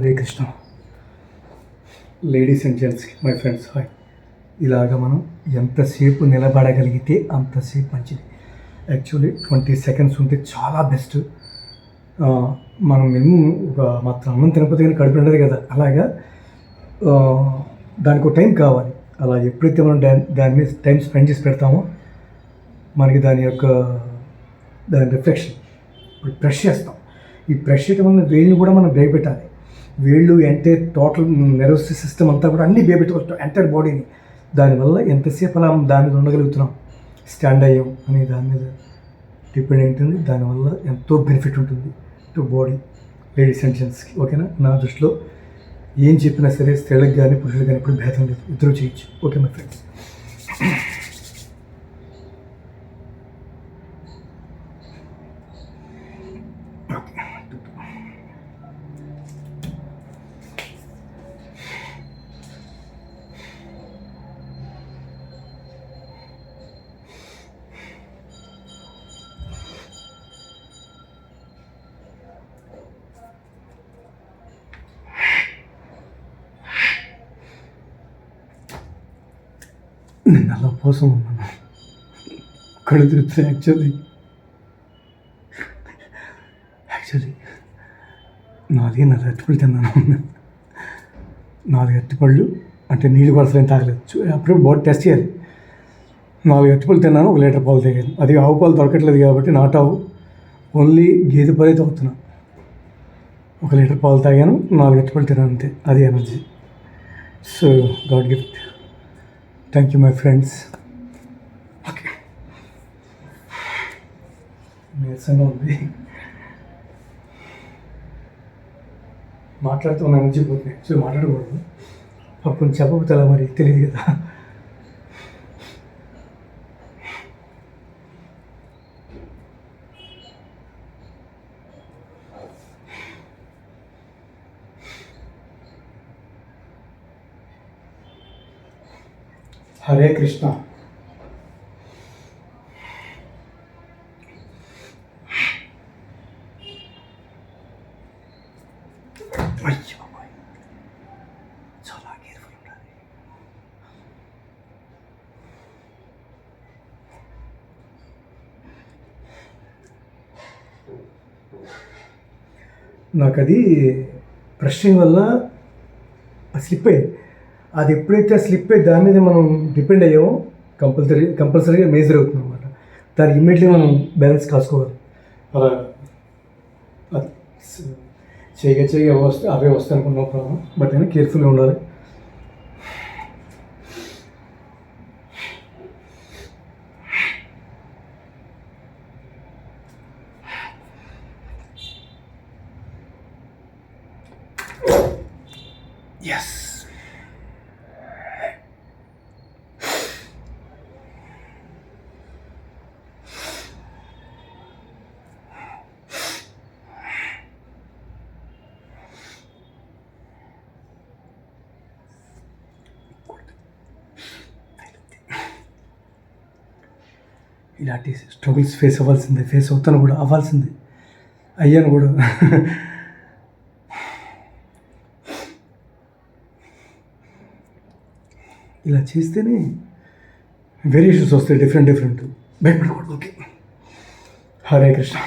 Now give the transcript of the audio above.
Hare Krishna. Ladies and gents, my friends, hi. ఇలాగ మనం ఎంతసేపు నిలబడగలిగితే అంతసేపు మంచిది. యాక్చువల్లీ 20 సెకండ్స్ ఉంటే చాలా బెస్ట్. మనం మినిమం ఒక మాత్రం అన్నం తినకపోతే కానీ కడుపు ఉండదు కదా, అలాగా దానికి ఒక టైం కావాలి. అలా ఎప్పుడైతే మనం దాని మీద టైం స్పెండ్ చేసి పెడతామో మనకి దాని రిఫ్లెక్షన్. ఇప్పుడు బ్రష్ చేస్తాం. ఈ బ్రష్ చేయడం వల్ల వేళ్ళని కూడా మనం బ్రేక్ పెట్టాలి. వేళ్ళు ఎంటైర్ టోటల్ నెర్వస్ సిస్టమ్ అంతా కూడా అన్ని బేబెట్టుకుంటాం, ఎంటైర్ బాడీని. దానివల్ల ఎంతసేపు అలా దాని మీద ఉండగలుగుతున్నాం, స్టాండ్ అయ్యాం అనే దాని మీద డిపెండ్ ఉంటుంది. దానివల్ల ఎంతో బెనిఫిట్ ఉంటుంది టు బాడీ, లేడీస్ అండ్ జెంట్స్కి. ఓకేనా? నా దృష్టిలో ఏం చెప్పినా సరే స్త్రీలకు కానీ పురుషులకు కానీ ఎప్పుడు భేదం లేదు, ఇద్దరు చేయొచ్చు. Okay my friends. నేను అలా కోసం ఉన్నాను, కళ్ళు తిరుగుతుంది. యాక్చువల్లీ 4 అరటిపళ్ళు తిన్నాను. 4 అరటిపళ్ళు అంటే నీళ్ళు పడసలేని తాగలేదు. అప్పుడు బాడీ టెస్ట్ చేయాలి. 4 అరటిపళ్ళు తిన్నాను, 1 లీటర్ పాలు తాగాను. అది ఆవు పాలు దొరకట్లేదు కాబట్టి నాట్ ఆవు, ఓన్లీ గేదె పాలే తాగుతున్నాను. 1 లీటర్ పాలు తాగాను, 4 అరటిపళ్ళు తిన్నాను, అంతే. అది energy. So God gift. Thank you my friends. Okay, నీరసంగా ఉంది, మాట్లాడుతూ ఉన్న ఎనర్జీ పోతుంది. సో మాట్లాడకూడదు, అప్పుడు చెప్పకపోతే అలా మరి తెలియదు కదా. హరే కృష్ణ. చాలా కేర్ఫుల్ ఉండాలి. నాకు అది బ్రషింగ్ వల్ల స్లిప్ అయ్యింది. అది ఎప్పుడైతే స్లిప్ అయ్యి దాని మీద మనం డిపెండ్ అయ్యామో కంపల్సరీగా మేజర్ అవుతుంది అనమాట. దాన్ని ఇమ్మీడియట్లీ మనం బ్యాలెన్స్ కాసుకోవాలి. అలా చేయగా అవే వస్తాయి అనుకున్న ప్రాబ్లం, బట్ అయినా కేర్ఫుల్గా ఉండాలి. ఎస్, ఇలాంటి స్ట్రగుల్స్ ఫేస్ అవ్వాల్సిందే, ఫేస్ అవుతాను కూడా, అవ్వాల్సిందే, అయ్యాను కూడా. ఇలా చేస్తేనే వేరియేషన్స్ వస్తాయి, డిఫరెంట్ భయపడకూడదు. ఓకే, హరే కృష్ణ.